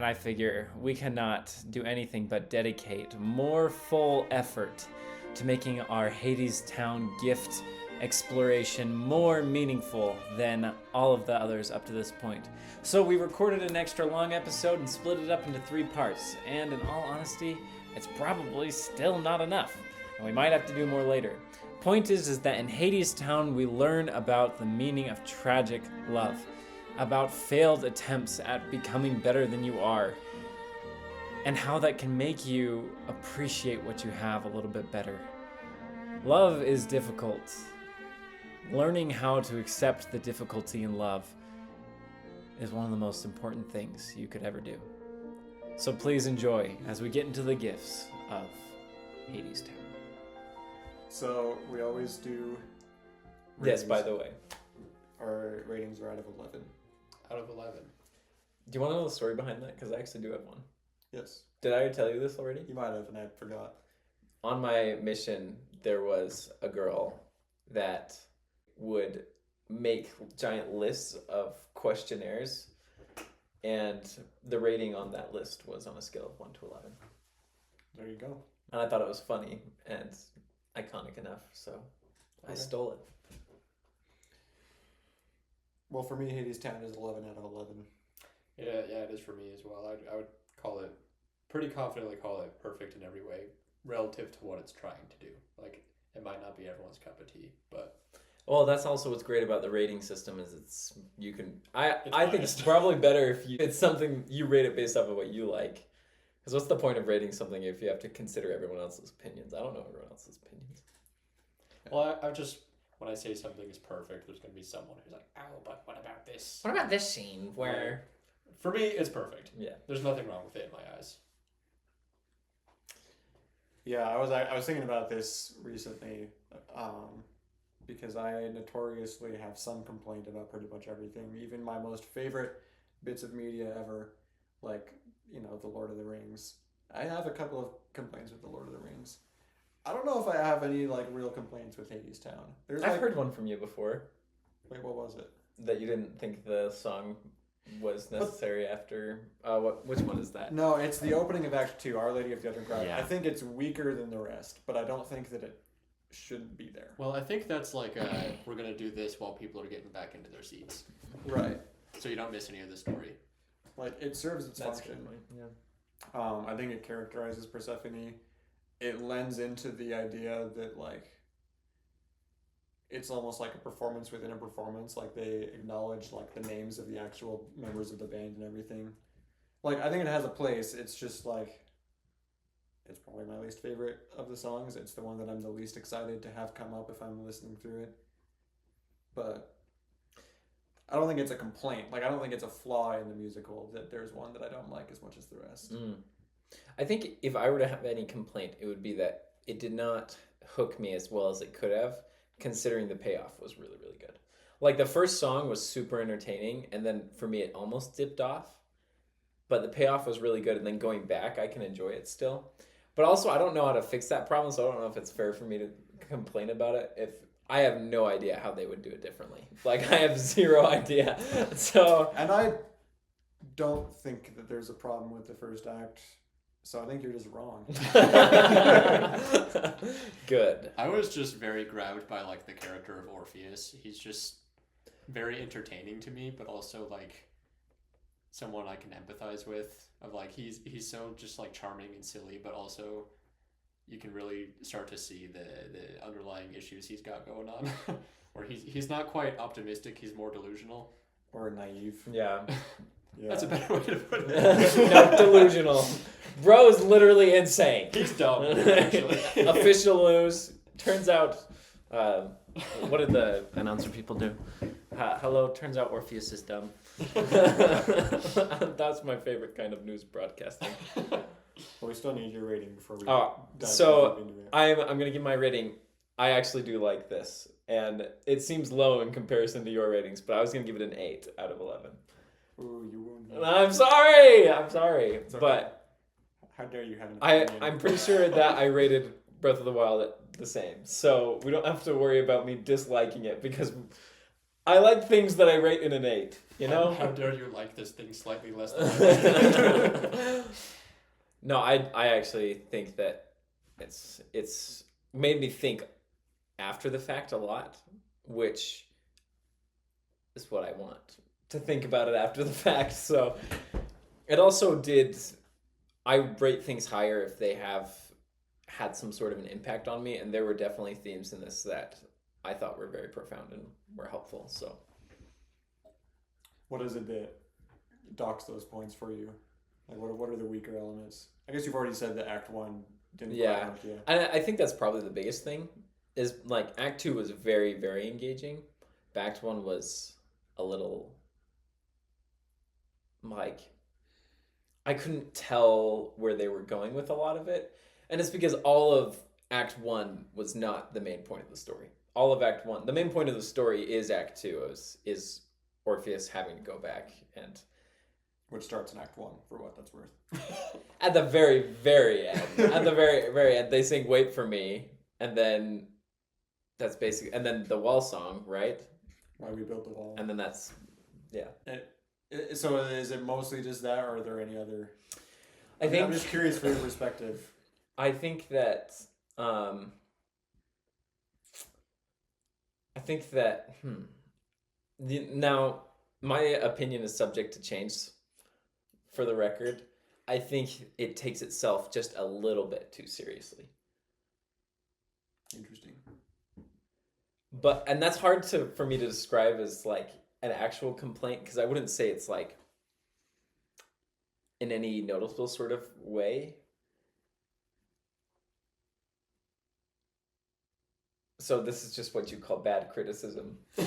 I figure we cannot do anything but dedicate more full effort to making our HadesTown gift exploration more meaningful than all of the others up to this point. So we recorded an extra long episode and split it up into 3 parts, and in all honesty, it's probably still not enough, and we might have to do more later. Point is that in HadesTown we learn about the meaning of tragic love, about failed attempts at becoming better than you are, and how that can make you appreciate what you have a little bit better. Love is difficult. Learning how to accept the difficulty in love is one of the most important things you could ever do. So please enjoy as we get into the gifts of HadesTown. So we always do Yes, by the way. Our ratings are out of 11. Out of 11. Do you want to know the story behind that? Because I actually do have one. Yes. Did I tell you this already? You might have, and I forgot. On my mission, there was a girl that would make giant lists of questionnaires, and the rating on that list was on a scale of 1 to 11. There you go. And I thought it was funny and iconic enough, so I stole it. Well, for me, HadesTown is 11 out of 11. Yeah, it is for me as well. I would pretty confidently call it perfect in every way relative to what it's trying to do. Like, it might not be everyone's cup of tea, but... Well, that's also what's great about the rating system is I think it's probably better if it's something you rate it based off of what you like. Because what's the point of rating something if you have to consider everyone else's opinions? I don't know everyone else's opinions. Well, I've just... When I say something is perfect, there's going to be someone who's like, oh, but what about this? What about this scene where... For me, it's perfect. Yeah. There's nothing wrong with it in my eyes. Yeah, I was thinking about this recently, because I notoriously have some complaint about pretty much everything. Even my most favorite bits of media ever, like, The Lord of the Rings. I have a couple of complaints with The Lord of the Rings. I don't know if I have any, real complaints with HadesTown. I've heard one from you before. Wait, what was it? That you didn't think the song was necessary after... which one is that? No, it's the opening of Act 2, Our Lady of the Underground. Yeah. I think it's weaker than the rest, but I don't think that it should be there. Well, I think that's like we're going to do this while people are getting back into their seats. Right. So you don't miss any of the story. It serves its function. Yeah. I think it characterizes Persephone. It lends into the idea that, it's almost like a performance within a performance. They acknowledge, the names of the actual members of the band and everything. I think it has a place. It's just, it's probably my least favorite of the songs. It's the one that I'm the least excited to have come up if I'm listening through it. But I don't think it's a complaint. I don't think it's a flaw in the musical that there's one that I don't like as much as the rest. I think if I were to have any complaint, it would be that it did not hook me as well as it could have, considering the payoff was really, really good. The first song was super entertaining, and then for me it almost dipped off. But the payoff was really good, and then going back, I can enjoy it still. But also, I don't know how to fix that problem, so I don't know if it's fair for me to complain about it. If I have no idea how they would do it differently. I have zero idea. So... And I don't think that there's a problem with the first act. So I think you're just wrong. Good. I was just very grabbed by the character of Orpheus. He's just very entertaining to me, but also someone I can empathize with. He's so just charming and silly, but also you can really start to see the underlying issues he's got going on. Where he's not quite optimistic, he's more delusional. Or naive. Yeah. Yeah. That's a better way to put it. No, delusional. Bro is literally insane. He's dumb, actually. Official news. Turns out, what did the announcer people do? Hello, turns out Orpheus is dumb. That's my favorite kind of news broadcasting. Well, we still need your rating before we so dive into it. I'm going to give my rating. I actually do like this. And it seems low in comparison to your ratings, but I was going to give it an 8 out of 11. Ooh, you won't. I'm sorry. Okay. But how dare you have an opinion? I'm pretty sure that I rated Breath of the Wild the same. So we don't have to worry about me disliking it because I like things that I rate in an 8. You know. How dare you like this thing slightly less than I No, I actually think that it's made me think after the fact a lot, which is what I want, to think about it after the fact. So it also did. I rate things higher if they have had some sort of an impact on me, and there were definitely themes in this that I thought were very profound and were helpful. So, What is it that docks those points for you? Like, what are the weaker elements? I guess you've already said that Act 1 didn't quite yeah, work, yeah. I think that's probably the biggest thing. Is like Act 2 was very, very engaging, but Act 1 was a little like I couldn't tell where they were going with a lot of it, and it's because all of Act 1 was not the main point of the story. All of Act 1, the main point of the story is Act 2, is Orpheus having to go back and Which starts in Act 1, for what that's worth. at the very, very end. At the very, very end, they sing "Wait for Me," and then that's basically, and then the wall song, right? Why we built the wall. And then that's, yeah. So is it mostly just that, or are there any other... I think I'm just curious for your perspective. I think that now my opinion is subject to change. For the record, I think it takes itself just a little bit too seriously. Interesting. And that's hard for me to describe as like an actual complaint, because I wouldn't say it's like in any noticeable sort of way. So this is just what you call bad criticism. I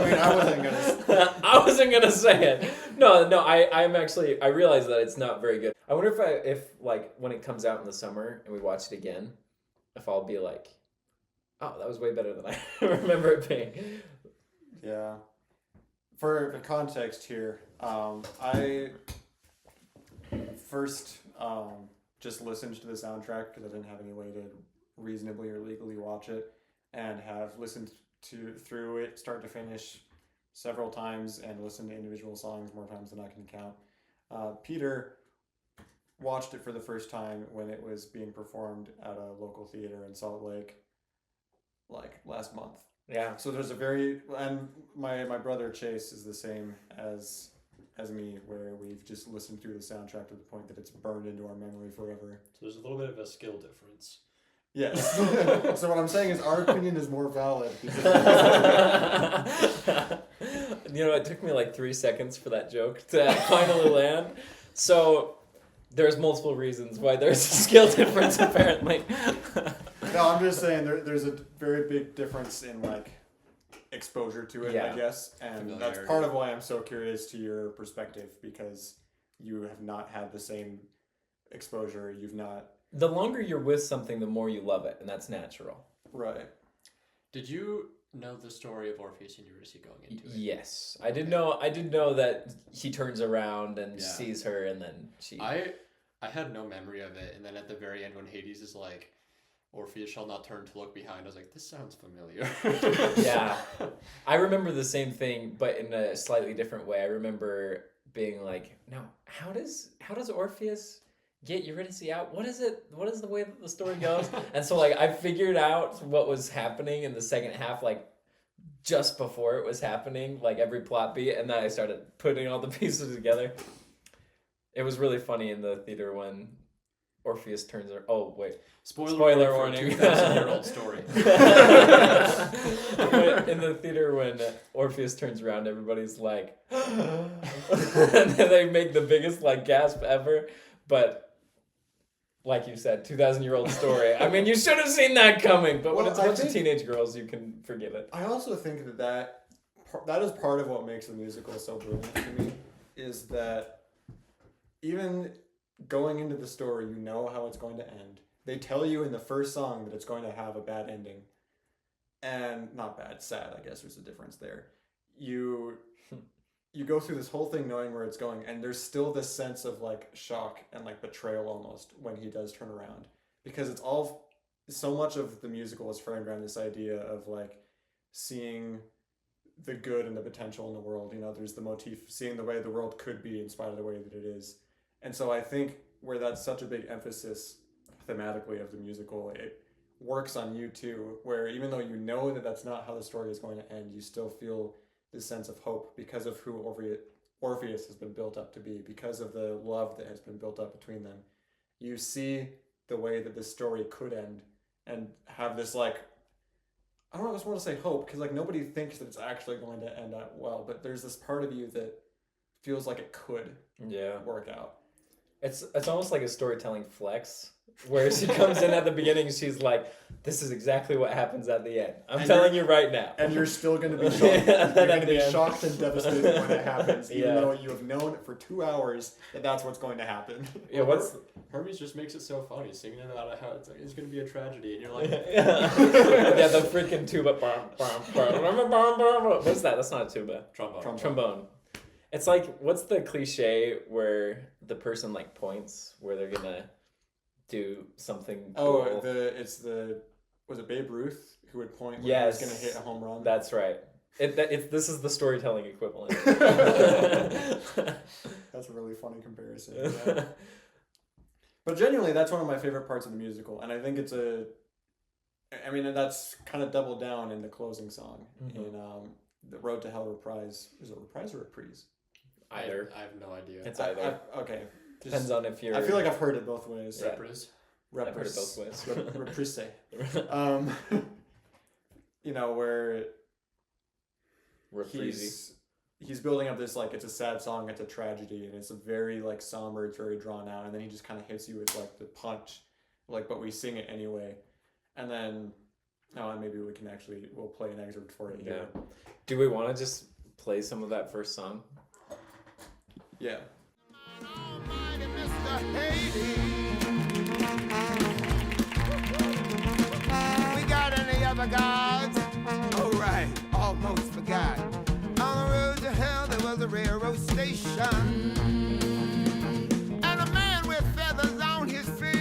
mean, I wasn't gonna say it. No, I realize that it's not very good. I wonder if like when it comes out in the summer and we watch it again, if I'll be like, oh, that was way better than I remember it being. Yeah. For context here, I first just listened to the soundtrack because I didn't have any way to reasonably or legally watch it, and have listened through it start to finish several times and listened to individual songs more times than I can count. Peter watched it for the first time when it was being performed at a local theater in Salt Lake, like last month. Yeah. So there's and my brother Chase is the same as me, where we've just listened through the soundtrack to the point that it's burned into our memory forever. So there's a little bit of a skill difference. Yes. So what I'm saying is our opinion is more valid. You know, it took me like 3 seconds for that joke to finally land. So there's multiple reasons why there's a skill difference, apparently. No, I'm just saying there's a very big difference in like exposure to it, Yeah. I guess, and that's Familiarity. part of why I'm so curious to your perspective, because you have not had the same exposure. You've not. The longer you're with something, the more you love it, and that's natural. Right. Did you know the story of Orpheus and Eurydice going into it? Yes, I did know that he turns around and Yeah. sees her, and then she. I had no memory of it, and then at the very end when Hades is like, Orpheus shall not turn to look behind, I was like, this sounds familiar. Yeah, I remember the same thing, but in a slightly different way. I remember being like, "No, how does Orpheus get Eurydice out? What is it? What is the way that the story goes?" And so like I figured out what was happening in the second half, like just before it was happening, like every plot beat, and then I started putting all the pieces together. It was really funny in the theater when Orpheus turns her. Oh wait. Spoiler warning. 2,000-year-old story. In the theater when Orpheus turns around, everybody's like, and then they make the biggest like gasp ever. But like you said, 2,000-year-old story. I mean, you should have seen that coming. But when Well, it's a bunch of teenage girls, you can forgive it. I also think that is part of what makes the musical so brilliant to me, is that even going into the story, you know how it's going to end. They tell you in the first song that it's going to have a bad ending. And not bad, sad, I guess there's a difference there. You go through this whole thing knowing where it's going, and there's still this sense of like shock and like betrayal almost when he does turn around. Because it's all, so much of the musical is framed around this idea of like seeing the good and the potential in the world. You know, there's the motif seeing the way the world could be in spite of the way that it is. And so I think where that's such a big emphasis thematically of the musical, it works on you too, where even though you know that that's not how the story is going to end, you still feel this sense of hope because of who Orpheus has been built up to be, because of the love that has been built up between them. You see the way that this story could end and have this, like, I don't just want to say hope, because like nobody thinks that it's actually going to end out well, but there's this part of you that feels like it could work out. It's almost like a storytelling flex, where she comes in at the beginning, she's like, this is exactly what happens at the end. I'm telling you right now. And you're still going to be shocked. You're going to be shocked and devastated when it happens, even though you have known for 2 hours that that's what's going to happen. Yeah, Hermes just makes it so funny, singing it out of how it's going to be a tragedy, and you're like... yeah, the freaking tuba. What's that? That's not a tuba. Trombone. It's like, what's the cliche where the person like points where they're going to do something cool? Was it Babe Ruth who would point when he was going to hit a home run? That's right. This is the storytelling equivalent. That's a really funny comparison. Yeah. But genuinely, that's one of my favorite parts of the musical, and I think that's kind of doubled down in the closing song in the Road to Hell reprise. Is it reprise or reprise? Either. I have no idea. It's either. Okay. Depends on if you're... I feel like I've heard it both ways. Yeah. Reprise. I've heard it both ways. Reprise. Where he's building up this, like, it's a sad song, it's a tragedy, and it's a very, like, somber, it's very drawn out, and then he just kind of hits you with, like, the punch, like, but we sing it anyway. And then, maybe we'll play an excerpt for it here. Yeah. Do we want to just play some of that first song? Yeah. Almighty Mr. Hades. We got any other gods? Oh, right, almost forgot. On the road to hell, there was a railroad station. And a man with feathers on his feet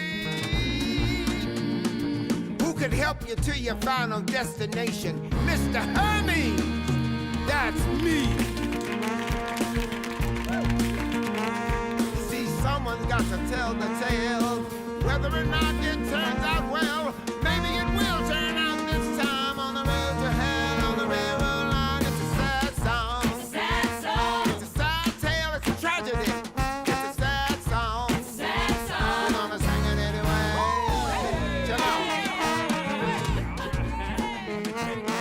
who could help you to your final destination. Mr. Hermes, that's me. Someone's got to tell the tale. Whether or not it turns out well, maybe it will turn out this time. On the road to hell, on the railroad line, it's a sad song. Sad song. It's a sad tale, it's a tragedy. It's a sad song. Sad song. We're gonna sing it anyway.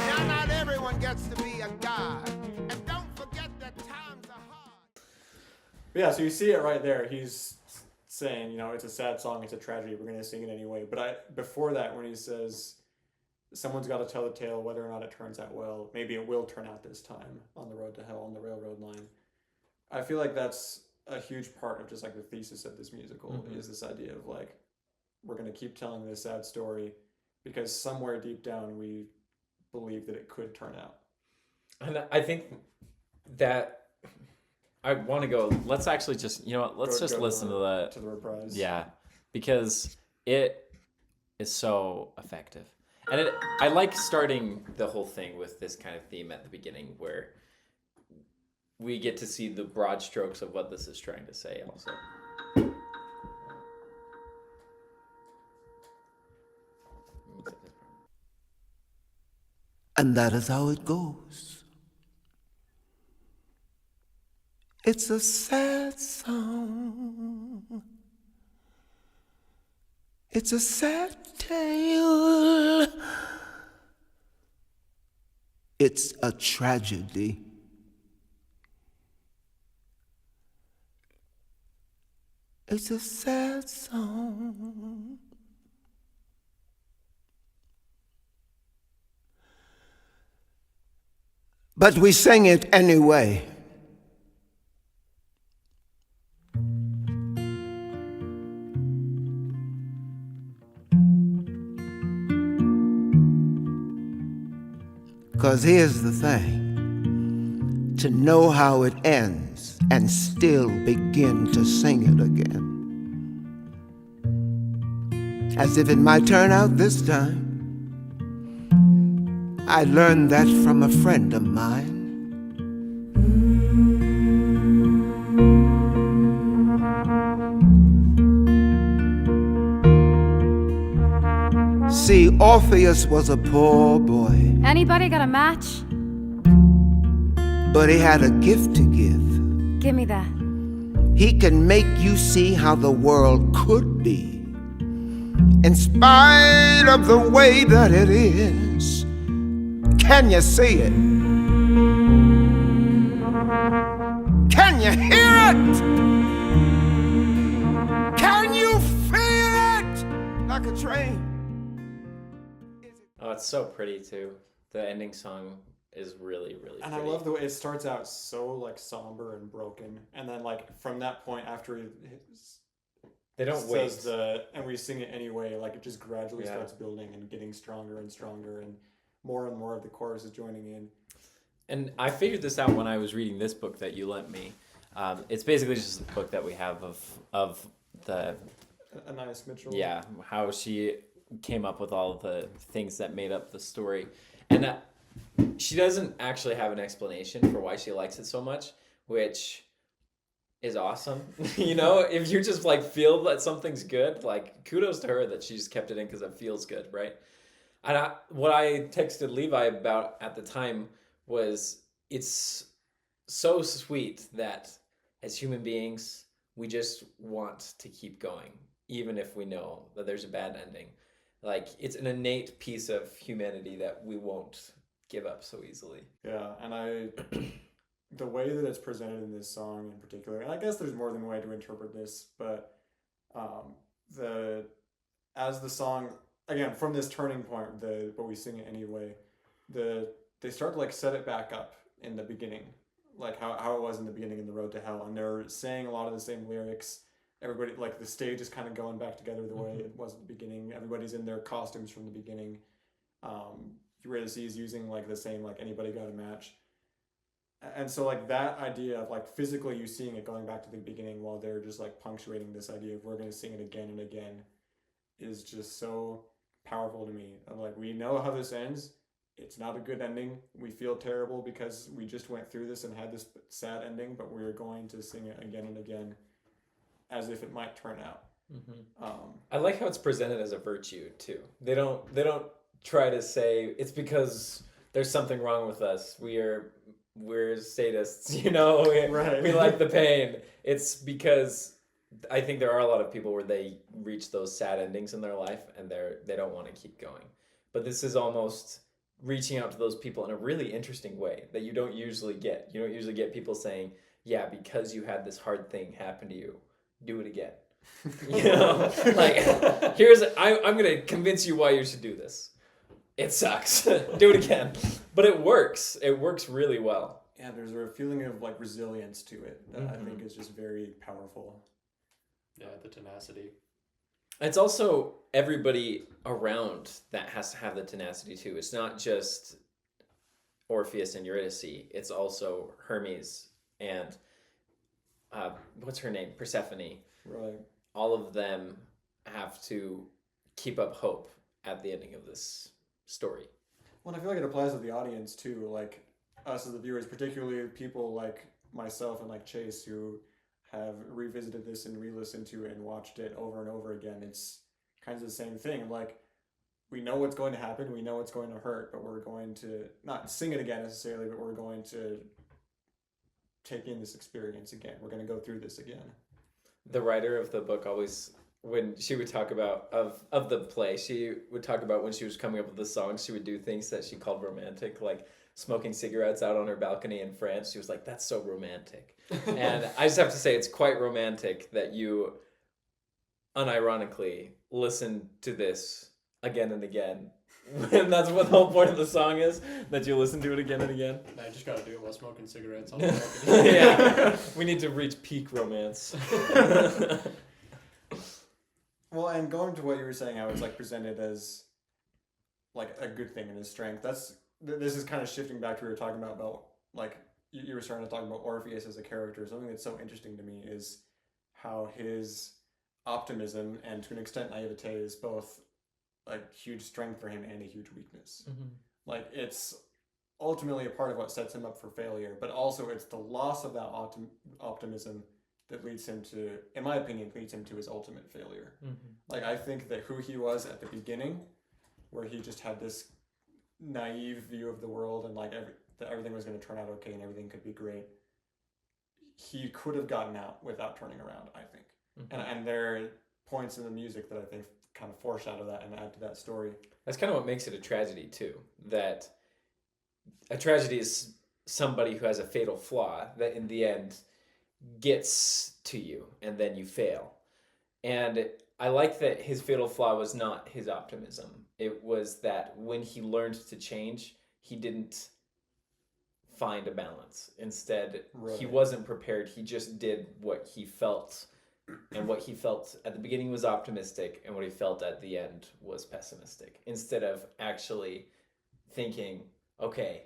Now, not everyone gets to be a god. And don't forget that times are hard. Yeah, so you see it right there. He's saying, it's a sad song, it's a tragedy, we're going to sing it anyway. But before that, when he says, someone's got to tell the tale, whether or not it turns out well, maybe it will turn out this time on the road to hell, on the railroad line. I feel like that's a huge part of just like the thesis of this musical, is this idea of like, we're going to keep telling this sad story because somewhere deep down we believe that it could turn out. And I think that I want to go. Let's actually just, let's just listen to the reprise. Yeah, because it is so effective, and I like starting the whole thing with this kind of theme at the beginning, where we get to see the broad strokes of what this is trying to say. Also, and that is how it goes. It's a sad song. It's a sad tale. It's a tragedy. It's a sad song. But we sing it anyway. Because here's the thing, to know how it ends and still begin to sing it again, as if it might turn out this time, I learned that from a friend of mine. See, Orpheus was a poor boy, Anybody got a match? but he had a gift to give. Give me that. He can make you see how the world could be, in spite of the way that it is. Can you see it? Can you hear it? Can you feel it? Like a train. Oh, it's so pretty too. The ending song is really, really And pretty. I love the way it starts out so like somber and broken, and then like from that point after he They don't wait. says and we sing it anyway, like it just gradually Yeah. starts building and getting stronger and stronger, and more of the chorus is joining in. And I figured this out when I was reading this book that you lent me. It's basically just a book that we have of the Anais Mitchell. yeah, how she came up with all the things that made up the story, and she doesn't actually have an explanation for why she likes it so much, which is awesome. You know, if you just like feel that something's good, like kudos to her that she just kept it in because it feels good, right? And what I texted Levi about at the time was it's so sweet that as human beings we just want to keep going even if we know that there's a bad ending. Like it's an innate piece of humanity that we won't give up so easily. Yeah, and the way that it's presented in this song in particular, and I guess there's more than one way to interpret this, but as the song, again, from this turning point, but we sing it anyway, they start to like set it back up in the beginning, like how it was in the beginning in The Road to Hell, and they're saying a lot of the same lyrics. Everybody, like the stage is kind of going back together the way it was at the beginning. Everybody's in their costumes from the beginning. Eurydice using like the same like anybody got a match, and so like that idea of like physically you seeing it going back to the beginning while they're just like punctuating this idea of we're going to sing it again and again is just so powerful to me. I'm like, we know how this ends. It's not a good ending. We feel terrible because we just went through this and had this sad ending, but we're going to sing it again and again as if it might turn out. I like how it's presented as a virtue too. They don't try to say it's because there's something wrong with us. We're sadists, you know. Right. We like the pain. It's because I think there are a lot of people where they reach those sad endings in their life and they don't want to keep going. But this is almost reaching out to those people in a really interesting way that you don't usually get. You don't usually get people saying, "Yeah, because you had this hard thing happen to you, do it again." You know, like I'm gonna convince you why you should do this. It sucks. Do it again. But it works. It works really well. Yeah, there's a feeling of like resilience to it that I think is just very powerful. Yeah, the tenacity. It's also everybody around that has to have the tenacity too. It's not just Orpheus and Eurydice. It's also Hermes and what's her name? Persephone. Right. All of them have to keep up hope at the ending of this story. Well, and I feel like it applies to the audience too, like us as the viewers, particularly people like myself and like Chase who have revisited this and re-listened to it and watched it over and over again. It's kind of the same thing. Like, we know what's going to happen, we know it's going to hurt, but we're going to not sing it again necessarily, but we're going to take in this experience again. We're going to go through this again. The writer of the book always, when she would talk about of the play, she would talk about when she was coming up with the songs, she would do things that she called romantic, like smoking cigarettes out on her balcony in France. She was like, "That's so romantic." And I just have to say, it's quite romantic that you unironically listen to this again and again. And that's what the whole point of the song is, that you listen to it again and again. I just gotta do it while smoking cigarettes on the balcony. Yeah, we need to reach peak romance. Well, and going to what you were saying, how it's like presented as like a good thing and a strength. This is kind of shifting back to what we were talking about like you were starting to talk about Orpheus as a character. Something that's so interesting to me is how his optimism and to an extent naivete is both like huge strength for him and a huge weakness. Like, it's ultimately a part of what sets him up for failure, but also it's the loss of that optimism that leads him to, in my opinion, leads him to his ultimate failure. Like, I think that who he was at the beginning, where he just had this naive view of the world and like that everything was going to turn out okay and everything could be great, he could have gotten out without turning around, I think. And there are points in the music that I think kind of foreshadow that and add to that story. That's kind of what makes it a tragedy too. That a tragedy is somebody who has a fatal flaw that in the end gets to you and then you fail. And I like that his fatal flaw was not his optimism. It was that when he learned to change, he didn't find a balance. Instead, he wasn't prepared. He just did what he felt. And what he felt at the beginning was optimistic, and what he felt at the end was pessimistic. Instead of actually thinking, okay,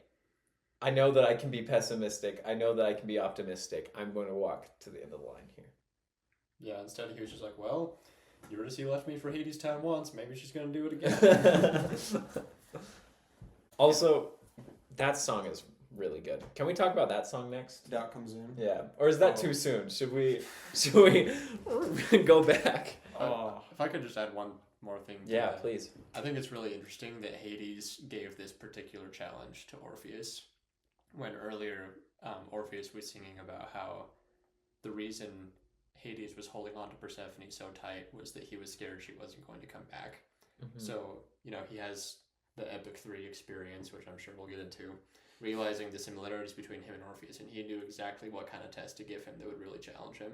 I know that I can be pessimistic. I know that I can be optimistic. I'm going to walk to the end of the line here. Yeah, instead he was just like, well, Eurydice left me for HadesTown once. Maybe she's going to do it again. Also, that song is really good. Can we talk about that song next? Doubt Comes In. Yeah. Or is that too soon? Should we go back? If I could just add one more thing to Yeah, that. please. I think it's really interesting that Hades gave this particular challenge to Orpheus, when earlier Orpheus was singing about how the reason Hades was holding on to Persephone so tight was that he was scared she wasn't going to come back. So, he has the Epic 3 experience, which I'm sure we'll get into, realizing the similarities between him and Orpheus, and he knew exactly what kind of test to give him that would really challenge him.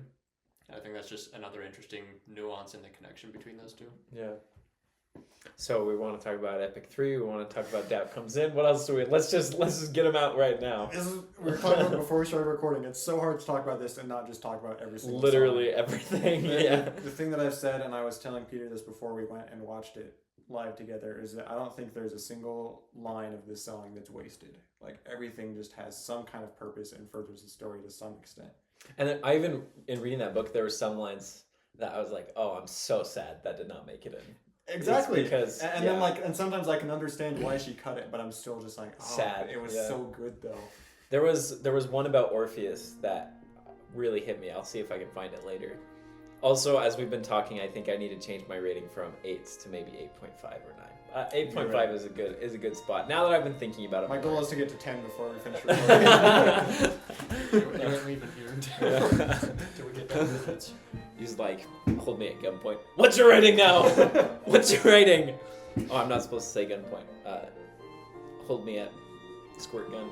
And I think that's just another interesting nuance in the connection between those two. Yeah. So we want to talk about Epic 3. We want to talk about Doubt Comes In. What else do we... Let's just get them out right now. We were talking about before we started recording. It's so hard to talk about this and not just talk about every single Literally song. Everything. The thing that I've said, and I was telling Peter this before we went and watched it live together, is that I don't think there's a single line of this song that's wasted. Like, everything just has some kind of purpose and furthers the story to some extent. And then I even, in reading that book, there were some lines that I was like, oh, I'm so sad that did not make it in. Exactly. It's because then sometimes I can understand why she cut it, but I'm still just like, oh, sad. It was so good though. There was one about Orpheus that really hit me. I'll see if I can find it later. Also, as we've been talking, I think I need to change my rating from 8 to maybe 8.5 or 9. 8.5 right. is a good spot. Now that I've been thinking about it, My more. goal is to get to 10 before we finish recording. You ain't leaving here until we get done with it. He's like, hold me at gunpoint. What's your rating now? What's your rating? Oh, I'm not supposed to say gunpoint. Hold me at squirt gun.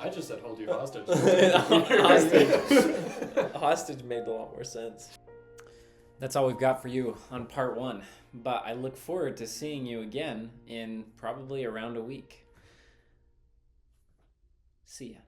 I just said hold you hostage. Hostage made a lot more sense. That's all we've got for you on part 1. But I look forward to seeing you again in probably around a week. See ya.